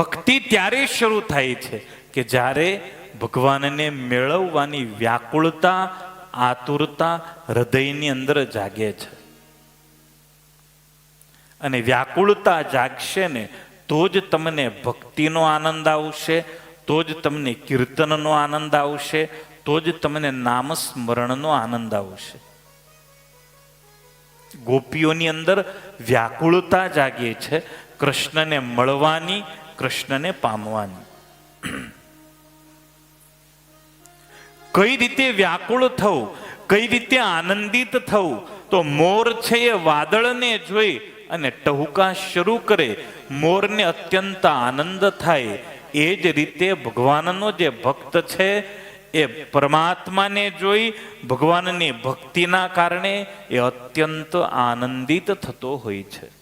ભક્તિ ત્યારે શરૂ થાય છે કે જ્યારે ભગવાનને મેળવવાની વ્યાકુળતા, આતુરતા હૃદયની અંદર જાગે છે. અને વ્યાકુળતા જાગશે ને તો જ તમને ભક્તિનો આનંદ આવશે, તો જ તમને કીર્તનનો આનંદ આવશે, તો જ તમને નામસ્મરણનો આનંદ આવશે. ગોપીઓની અંદર વ્યાકુળતા જાગે છે કૃષ્ણને મળવાની, કૃષ્ણને પામવાની. કઈ રીતે વ્યાકુળ થવું, કઈ રીતે આનંદિત થવું? તો મોર છે એ વાદળને જોઈ અને ટહુકા શરૂ કરે, મોરને અત્યંત આનંદ થાય. એ જ રીતે ભગવાનનો જે ભક્ત છે એ પરમાત્માને જોઈ ભગવાનની ભક્તિના કારણે એ અત્યંત આનંદિત થતો હોય છે.